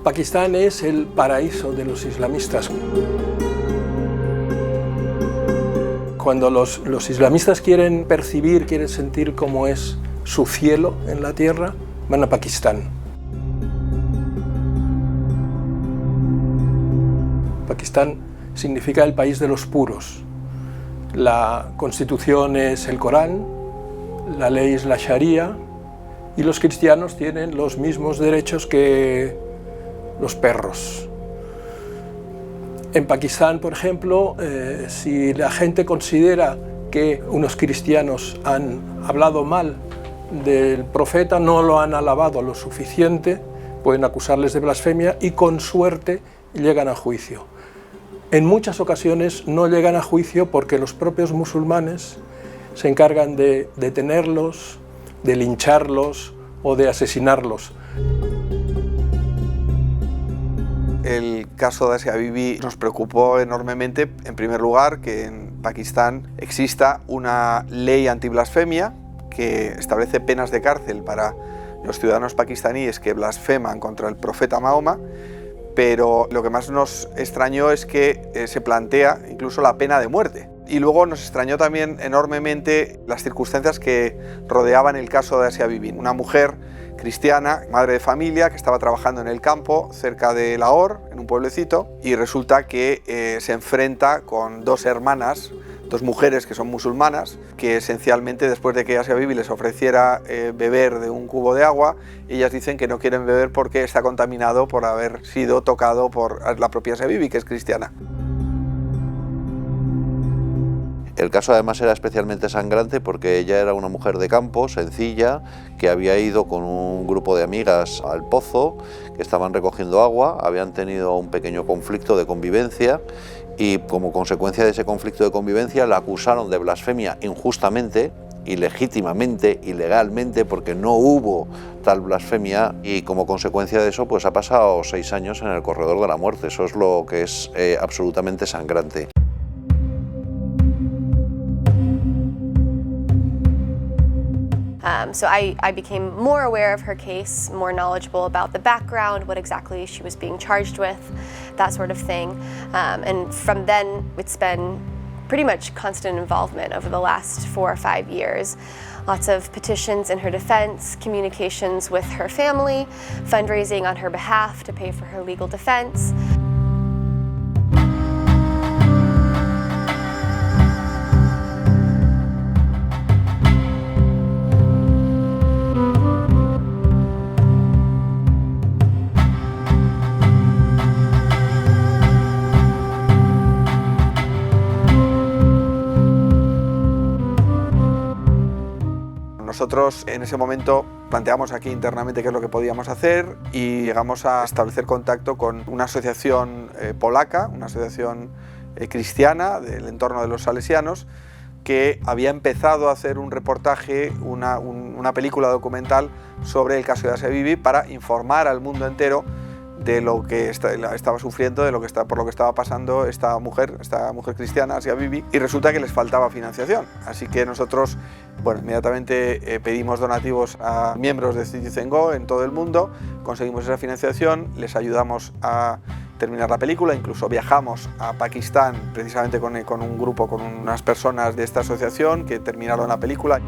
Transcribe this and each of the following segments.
Pakistán es el paraíso de los islamistas. Cuando los islamistas quieren percibir, quieren sentir cómo es su cielo en la tierra, van a Pakistán. Pakistán significa el país de los puros. La constitución es el Corán, la ley es la Sharia y los cristianos tienen los mismos derechos que los perros. En Pakistán, por ejemplo, si la gente considera que unos cristianos han hablado mal del profeta, no lo han alabado lo suficiente, pueden acusarles de blasfemia y con suerte llegan a juicio. En muchas ocasiones no llegan a juicio porque los propios musulmanes se encargan de detenerlos, de lincharlos o de asesinarlos. El caso de Asia Bibi nos preocupó enormemente, en primer lugar, que en Pakistán exista una ley antiblasfemia que establece penas de cárcel para los ciudadanos pakistaníes que blasfeman contra el profeta Mahoma, pero lo que más nos extrañó es que se plantea incluso la pena de muerte. Y luego nos extrañó también enormemente las circunstancias que rodeaban el caso de Asia Bibi, una mujer cristiana, madre de familia, que estaba trabajando en el campo cerca de Lahore, en un pueblecito, y resulta que se enfrenta con dos hermanas, dos mujeres que son musulmanas, que esencialmente después de que Asia Bibi les ofreciera beber de un cubo de agua, ellas dicen que no quieren beber porque está contaminado por haber sido tocado por la propia Asia Bibi, que es cristiana. El caso además era especialmente sangrante porque ella era una mujer de campo, sencilla, que había ido con un grupo de amigas al pozo, que estaban recogiendo agua, habían tenido un pequeño conflicto de convivencia y como consecuencia de ese conflicto de convivencia la acusaron de blasfemia injustamente, ilegítimamente, ilegalmente, porque no hubo tal blasfemia y como consecuencia de eso pues ha pasado 6 años en el corredor de la muerte. Eso es lo que es absolutamente sangrante. So I became more aware of her case, more knowledgeable about the background, what exactly she was being charged with, that sort of thing. And from then, it's been pretty much constant involvement over the last 4 or 5 years. Lots of petitions in her defense, communications with her family, fundraising on her behalf to pay for her legal defense. Nosotros en ese momento planteamos aquí internamente qué es lo que podíamos hacer y llegamos a establecer contacto con una asociación polaca, una asociación cristiana del entorno de los salesianos, que había empezado a hacer un reportaje, una película documental sobre el caso de Asia Bibi para informar al mundo entero de lo que estaba sufriendo, por lo que estaba pasando esta mujer cristiana, Asia Bibi, y resulta que les faltaba financiación. Así que nosotros, inmediatamente pedimos donativos a miembros de Citizen Go en todo el mundo, conseguimos esa financiación, les ayudamos a terminar la película, incluso viajamos a Pakistán precisamente con un grupo, con unas personas de esta asociación que terminaron la película.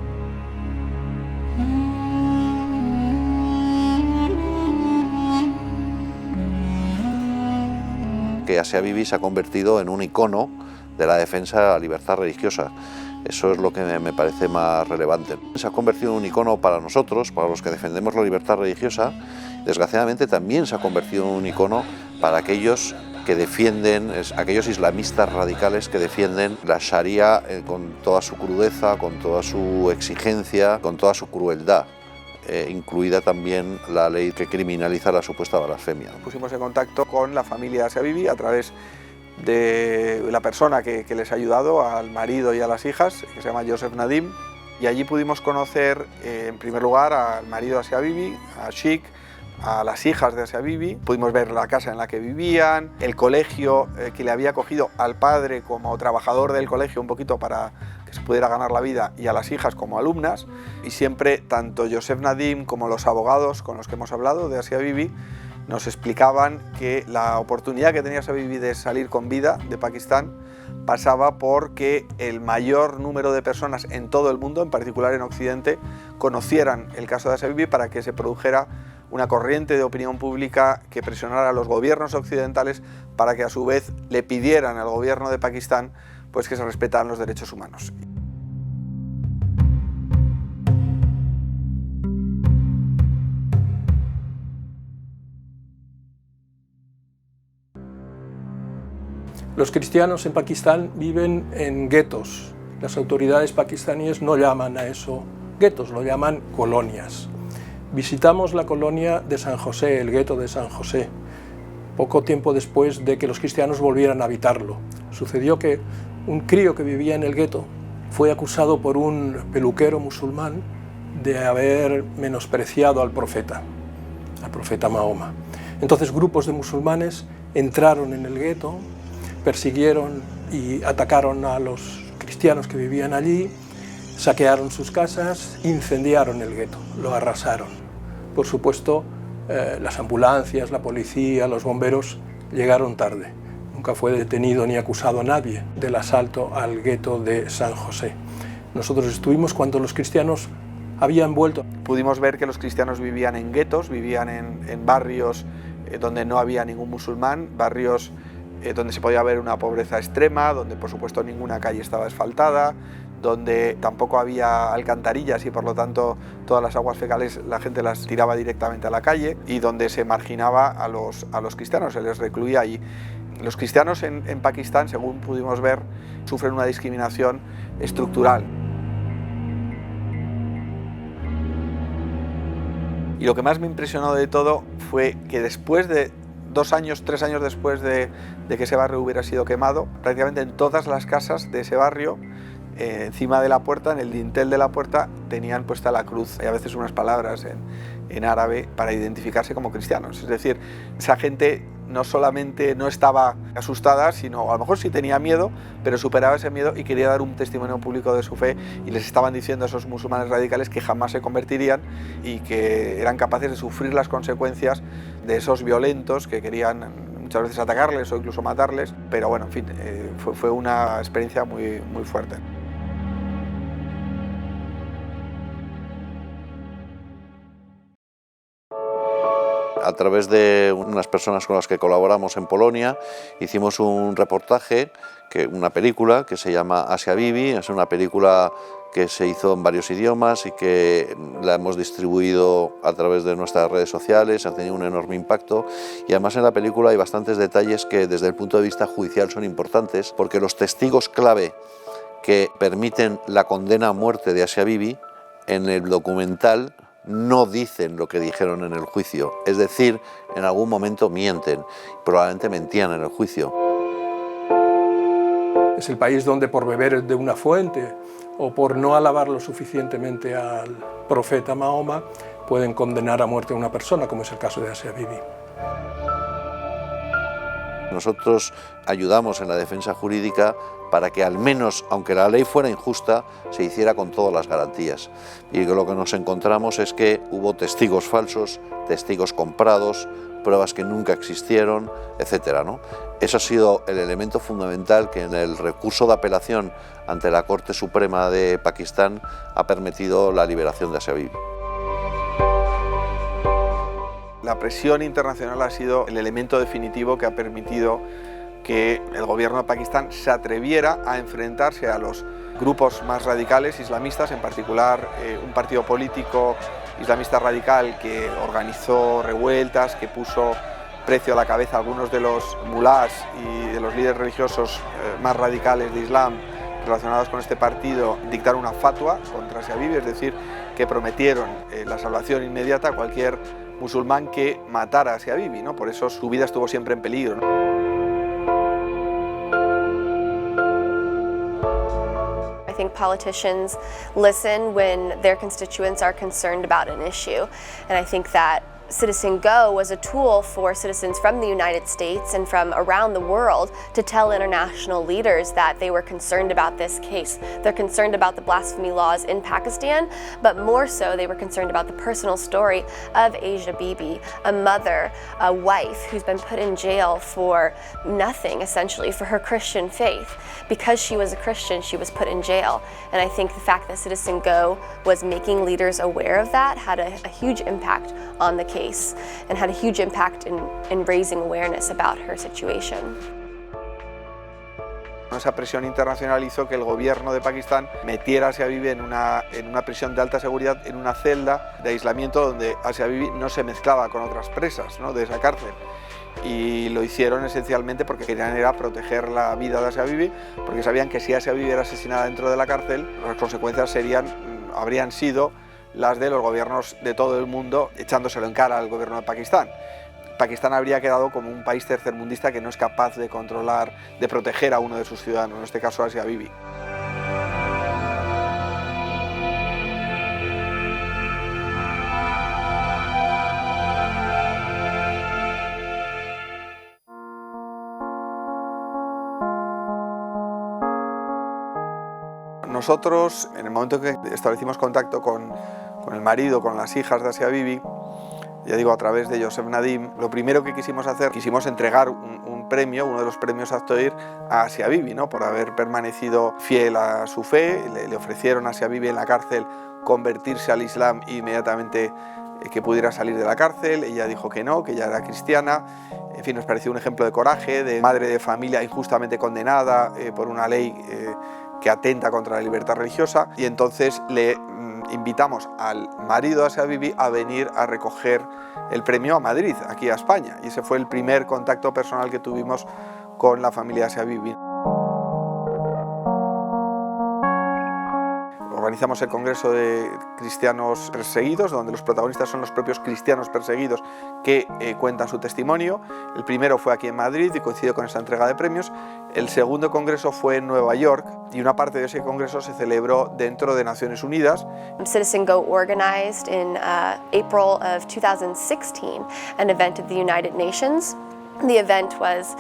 Que Asia Bibi se ha convertido en un icono de la defensa de la libertad religiosa. Eso es lo que me parece más relevante. Se ha convertido en un icono para nosotros, para los que defendemos la libertad religiosa. Desgraciadamente también se ha convertido en un icono para aquellos que defienden, aquellos islamistas radicales que defienden la Sharia con toda su crudeza, con toda su exigencia, con toda su crueldad. Incluida también la ley que criminaliza la supuesta blasfemia. Nos pusimos en contacto con la familia Asia Bibi a través de la persona que les ha ayudado, al marido y a las hijas, que se llama Joseph Nadim, y allí pudimos conocer en primer lugar al marido de Asia Bibi, a Sheikh, a las hijas de Asia Bibi, pudimos ver la casa en la que vivían, el colegio que le había acogido al padre como trabajador del colegio un poquito para que se pudiera ganar la vida y a las hijas como alumnas, y siempre tanto Joseph Nadim como los abogados con los que hemos hablado de Asia Bibi nos explicaban que la oportunidad que tenía Asia Bibi de salir con vida de Pakistán pasaba por que el mayor número de personas en todo el mundo, en particular en Occidente, conocieran el caso de Asia Bibi para que se produjera una corriente de opinión pública que presionara a los gobiernos occidentales para que a su vez le pidieran al gobierno de Pakistán pues que se respetaran los derechos humanos. Los cristianos en Pakistán viven en guetos. Las autoridades pakistaníes no llaman a eso guetos, lo llaman colonias. Visitamos la colonia de San José, el gueto de San José, poco tiempo después de que los cristianos volvieran a habitarlo. Sucedió que un crío que vivía en el gueto fue acusado por un peluquero musulmán de haber menospreciado al profeta Mahoma. Entonces grupos de musulmanes entraron en el gueto, persiguieron y atacaron a los cristianos que vivían allí, saquearon sus casas, incendiaron el gueto, lo arrasaron. Por supuesto, las ambulancias, la policía, los bomberos llegaron tarde. Nunca fue detenido ni acusado a nadie del asalto al gueto de San José. Nosotros estuvimos cuando los cristianos habían vuelto. Pudimos ver que los cristianos vivían en guetos, vivían en barrios donde no había ningún musulmán, barrios donde se podía ver una pobreza extrema, donde por supuesto ninguna calle estaba asfaltada, donde tampoco había alcantarillas y por lo tanto todas las aguas fecales la gente las tiraba directamente a la calle, y donde se marginaba a los cristianos, se les recluía allí. Los cristianos en Pakistán, según pudimos ver, sufren una discriminación estructural. Y lo que más me impresionó de todo fue que después de 2 años, 3 años después de que ese barrio hubiera sido quemado, prácticamente en todas las casas de ese barrio, encima de la puerta, en el dintel de la puerta, tenían puesta la cruz y a veces unas palabras en árabe para identificarse como cristianos. Es decir, esa gente no solamente no estaba asustada, sino a lo mejor sí tenía miedo, pero superaba ese miedo y quería dar un testimonio público de su fe, y les estaban diciendo a esos musulmanes radicales que jamás se convertirían y que eran capaces de sufrir las consecuencias de esos violentos que querían muchas veces atacarles o incluso matarles, pero bueno, en fin, fue una experiencia muy, muy fuerte. A través de unas personas con las que colaboramos en Polonia, hicimos un reportaje, una película que se llama Asia Bibi. Es una película que se hizo en varios idiomas y que la hemos distribuido a través de nuestras redes sociales, ha tenido un enorme impacto, y además en la película hay bastantes detalles que desde el punto de vista judicial son importantes, porque los testigos clave que permiten la condena a muerte de Asia Bibi en el documental no dicen lo que dijeron en el juicio, es decir, en algún momento mienten, probablemente mentían en el juicio. Es el país donde por beber de una fuente o por no alabar lo suficientemente al profeta Mahoma pueden condenar a muerte a una persona, como es el caso de Asia Bibi. Nosotros ayudamos en la defensa jurídica para que al menos, aunque la ley fuera injusta, se hiciera con todas las garantías. Y lo que nos encontramos es que hubo testigos falsos, testigos comprados, pruebas que nunca existieron, etcétera, ¿no? Eso ha sido el elemento fundamental que en el recurso de apelación ante la Corte Suprema de Pakistán ha permitido la liberación de Asia Bibi. La presión internacional ha sido el elemento definitivo que ha permitido que el gobierno de Pakistán se atreviera a enfrentarse a los grupos más radicales islamistas, en particular un partido político islamista radical que organizó revueltas, que puso precio a la cabeza a algunos de los mulás y de los líderes religiosos más radicales de Islam relacionados con este partido, dictaron una fatwa contra Asia Bibi, es decir, que prometieron la salvación inmediata a cualquier musulmán que matara a Asia Bibi, ¿no? Por eso su vida estuvo siempre en peligro, ¿no? I think politicians listen when their constituents are concerned about an issue, and I think that Citizen Go was a tool for citizens from the United States and from around the world to tell international leaders that they were concerned about this case. They're concerned about the blasphemy laws in Pakistan, but more so they were concerned about the personal story of Asia Bibi, a mother, a wife who's been put in jail for nothing, essentially, for her Christian faith. Because she was a Christian, she was put in jail. And I think the fact that Citizen Go was making leaders aware of that had a huge impact on the case and had a huge impact in raising awareness about her situation. Esa presión internacional hizo que el gobierno de Pakistán metiera a Asia Bibi en una prisión de alta seguridad, en una celda de aislamiento donde Asia Bibi no se mezclaba con otras presas, ¿no?, de esa cárcel. Y lo hicieron esencialmente porque querían era proteger la vida de Asia Bibi, porque sabían que si Asia Bibi era asesinada dentro de la cárcel, las consecuencias habrían sido las de los gobiernos de todo el mundo echándoselo en cara al gobierno de Pakistán. Pakistán habría quedado como un país tercermundista que no es capaz de controlar, de proteger a uno de sus ciudadanos, en este caso a Asia Bibi. Nosotros, en el momento que establecimos contacto con el marido, con las hijas de Asia Bibi, ya digo, a través de Joseph Nadim, lo primero que quisimos entregar un premio, uno de los premios Aftoir, a Asia Bibi, ¿no?, por haber permanecido fiel a su fe. Le ofrecieron a Asia Bibi en la cárcel convertirse al Islam e inmediatamente que pudiera salir de la cárcel. Ella dijo que no, que ella era cristiana. En fin, nos pareció un ejemplo de coraje, de madre de familia injustamente condenada por una ley que atenta contra la libertad religiosa, y entonces le invitamos al marido de Asia Bibi a venir a recoger el premio a Madrid, aquí a España, y ese fue el primer contacto personal que tuvimos con la familia Asia Bibi. Organizamos el Congreso de Cristianos Perseguidos, donde los protagonistas son los propios cristianos perseguidos que cuentan su testimonio. El primero fue aquí en Madrid y coincidió con esta entrega de premios. El segundo congreso fue en Nueva York y una parte de ese congreso se celebró dentro de Naciones Unidas. Citizen Go organized in April of 2016 an event at the United Nations. The event was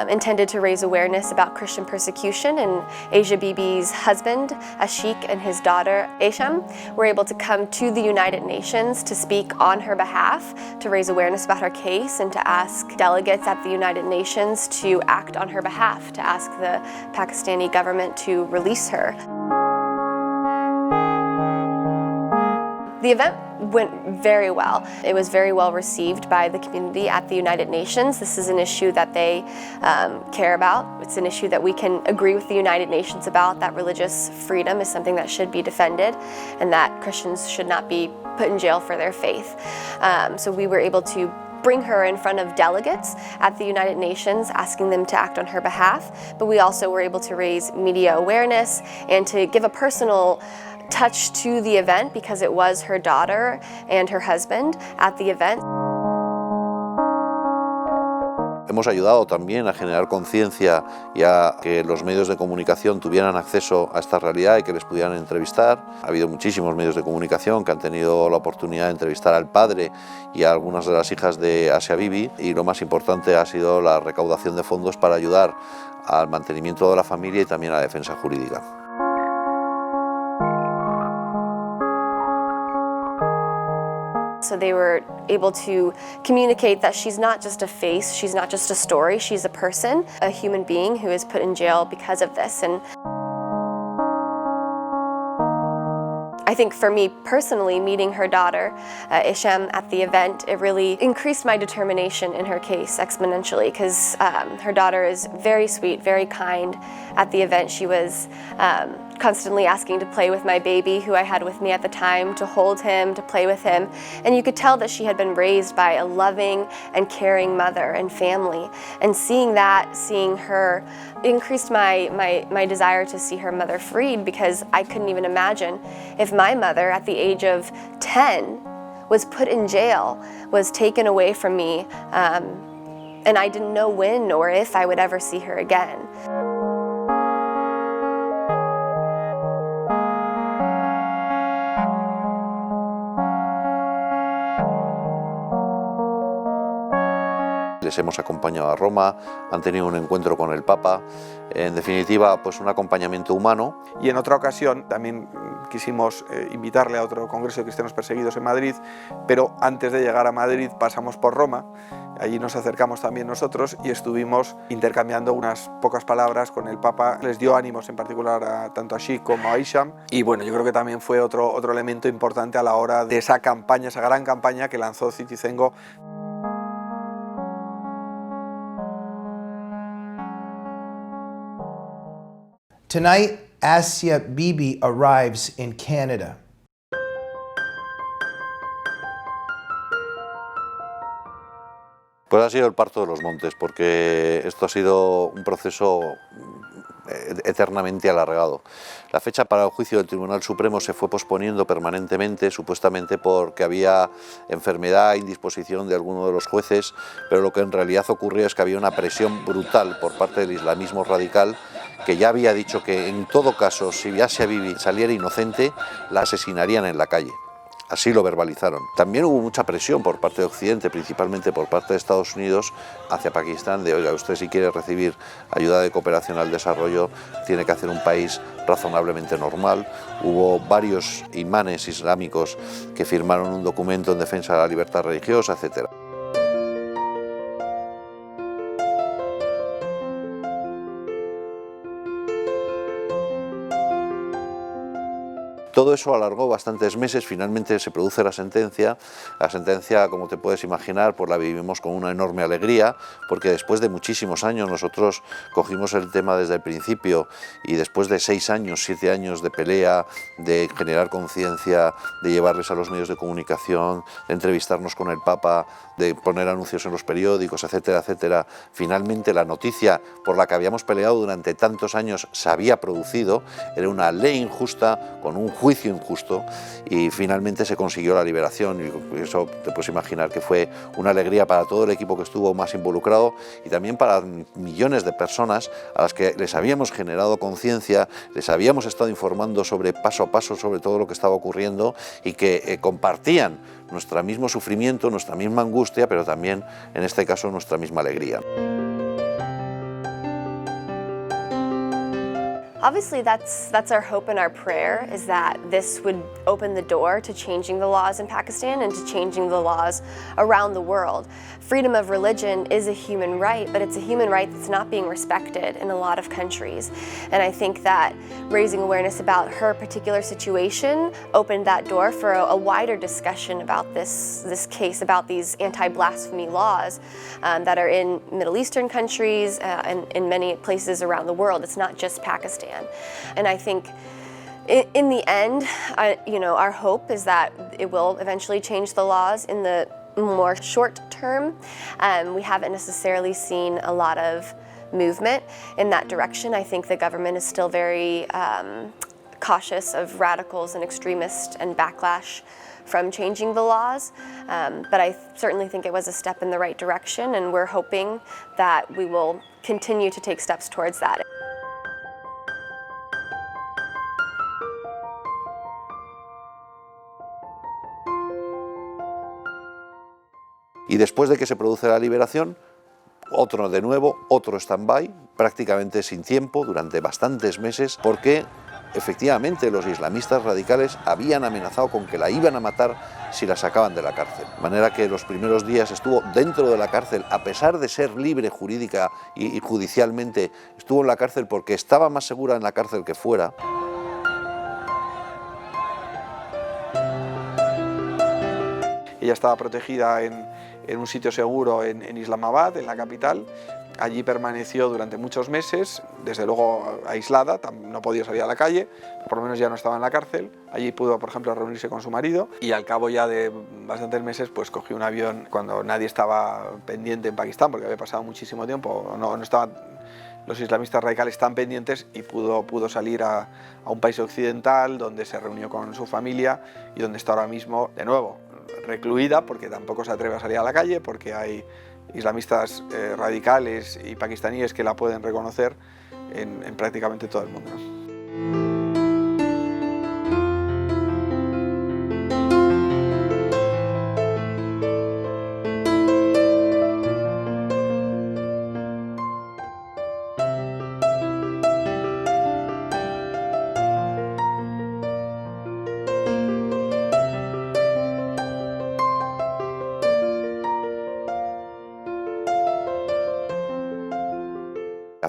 intended to raise awareness about Christian persecution, and Asia Bibi's husband, Ashik, and his daughter, Esham, were able to come to the United Nations to speak on her behalf, to raise awareness about her case, and to ask delegates at the United Nations to act on her behalf, to ask the Pakistani government to release her. The event went very well. It was very well received by the community at the United Nations. This is an issue that they care about. It's an issue that we can agree with the United Nations about, that religious freedom is something that should be defended and that Christians should not be put in jail for their faith. So we were able to bring her in front of delegates at the United Nations, asking them to act on her behalf, but we also were able to raise media awareness and to give a personal touch to the event because it was her daughter and her husband at the event. Hemos ayudado también a generar conciencia y a que los medios de comunicación tuvieran acceso a esta realidad y que les pudieran entrevistar. Ha habido muchísimos medios de comunicación que han tenido la oportunidad de entrevistar al padre y a algunas de las hijas de Asia Bibi, y lo más importante ha sido la recaudación de fondos para ayudar al mantenimiento de la familia y también a la defensa jurídica. So they were able to communicate that she's not just a face, she's not just a story, she's a person, a human being who is put in jail because of this. And I think for me personally, meeting her daughter, Esham, at the event, it really increased my determination in her case exponentially, because her daughter is very sweet, very kind. At the event, she was constantly asking to play with my baby, who I had with me at the time, to hold him, to play with him. And you could tell that she had been raised by a loving and caring mother and family. And seeing that, seeing her, increased my desire to see her mother freed, because I couldn't even imagine if my mother, at the age of 10, was put in jail, was taken away from me, and I didn't know when or if I would ever see her again. les hemos acompañado a Roma, han tenido un encuentro con el Papa, en definitiva, pues un acompañamiento humano. Y en otra ocasión también quisimos invitarle a otro congreso de cristianos perseguidos en Madrid, pero antes de llegar a Madrid pasamos por Roma. Allí nos acercamos también nosotros y estuvimos intercambiando unas pocas palabras con el Papa. Les dio ánimos en particular tanto a Sheikh como a Hisham. Y bueno, yo creo que también fue otro elemento importante a la hora de esa campaña, esa gran campaña que lanzó Citizengo. Tonight, Asia Bibi arrives in Canada. Pues ha sido el parto de los montes, porque esto ha sido un proceso eternamente alargado. La fecha para el juicio del Tribunal Supremo se fue posponiendo permanentemente, supuestamente porque había enfermedad, indisposición de alguno de los jueces, pero lo que en realidad ocurrió es que había una presión brutal por parte del islamismo radical, que ya había dicho que en todo caso, si Asia Bibi saliera inocente, la asesinarían en la calle. Así lo verbalizaron. También hubo mucha presión por parte de Occidente, principalmente por parte de Estados Unidos, hacia Pakistán, de oiga, usted si quiere recibir ayuda de cooperación al desarrollo, tiene que hacer un país razonablemente normal. Hubo varios imanes islámicos que firmaron un documento en defensa de la libertad religiosa, etc. Todo eso alargó bastantes meses, finalmente se produce la sentencia. La sentencia, como te puedes imaginar, pues la vivimos con una enorme alegría, porque después de muchísimos años nosotros cogimos el tema desde el principio y después de 6 años, 7 años de pelea, de generar conciencia, de llevarles a los medios de comunicación, de entrevistarnos con el Papa, de poner anuncios en los periódicos, etcétera, etcétera, finalmente la noticia por la que habíamos peleado durante tantos años se había producido. Era una ley injusta, con un juicio injusto, y finalmente se consiguió la liberación, y eso te puedes imaginar que fue una alegría para todo el equipo que estuvo más involucrado y también para millones de personas a las que les habíamos generado conciencia, les habíamos estado informando sobre paso a paso sobre todo lo que estaba ocurriendo y que compartían nuestro mismo sufrimiento, nuestra misma angustia, pero también en este caso nuestra misma alegría. Obviously, that's our hope and our prayer, is that this would open the door to changing the laws in Pakistan and to changing the laws around the world. Freedom of religion is a human right, but it's a human right that's not being respected in a lot of countries. And I think that raising awareness about her particular situation opened that door for a wider discussion about this case, about these anti-blasphemy laws that are in Middle Eastern countries and in many places around the world. It's not just Pakistan. And I think in the end, our hope is that it will eventually change the laws in the more short term. We haven't necessarily seen a lot of movement in that direction. I think the government is still very cautious of radicals and extremists and backlash from changing the laws, but I certainly think it was a step in the right direction, and we're hoping that we will continue to take steps towards that. Y después de que se produce la liberación, otro stand-by, prácticamente sin tiempo, durante bastantes meses, porque efectivamente los islamistas radicales habían amenazado con que la iban a matar si la sacaban de la cárcel. De manera que los primeros días estuvo dentro de la cárcel, a pesar de ser libre jurídica y judicialmente, estuvo en la cárcel porque estaba más segura en la cárcel que fuera. Ella estaba protegida en un sitio seguro en Islamabad, en la capital. Allí permaneció durante muchos meses, desde luego aislada, no podía salir a la calle, por lo menos ya no estaba en la cárcel. Allí pudo, por ejemplo, reunirse con su marido y al cabo ya de bastantes meses pues cogió un avión cuando nadie estaba pendiente en Pakistán, porque había pasado muchísimo tiempo, no estaban los islamistas radicales tan pendientes, y pudo salir a un país occidental donde se reunió con su familia y donde está ahora mismo, de nuevo, recluida, porque tampoco se atreve a salir a la calle, porque hay islamistas radicales y pakistaníes que la pueden reconocer en prácticamente todo el mundo.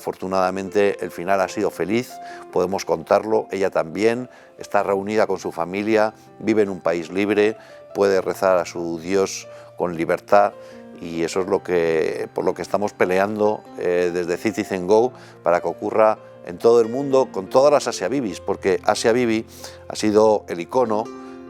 afortunadamente el final ha sido feliz, podemos contarlo, ella también está reunida con su familia, vive en un país libre, puede rezar a su Dios con libertad, y eso es por lo que estamos peleando desde Citizen Go, para que ocurra en todo el mundo con todas las Asia Bibis, porque Asia Bibi ha sido el icono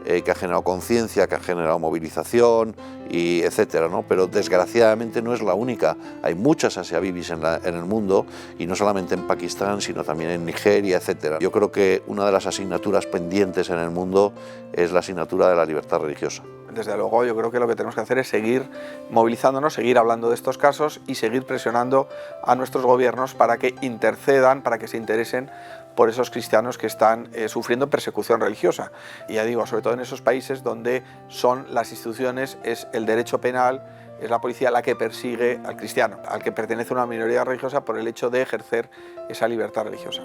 que ha generado conciencia, que ha generado movilización, y etcétera, ¿no? Pero desgraciadamente no es la única. Hay muchas Asia Bibis en el mundo, y no solamente en Pakistán, sino también en Nigeria, etcétera. Yo creo que una de las asignaturas pendientes en el mundo es la asignatura de la libertad religiosa. Desde luego, yo creo que lo que tenemos que hacer es seguir movilizándonos, seguir hablando de estos casos y seguir presionando a nuestros gobiernos para que intercedan, para que se interesen por esos cristianos que están sufriendo persecución religiosa. Y ya digo, sobre todo en esos países donde son las instituciones, es el derecho penal, es la policía la que persigue al cristiano, al que pertenece a una minoría religiosa, por el hecho de ejercer esa libertad religiosa.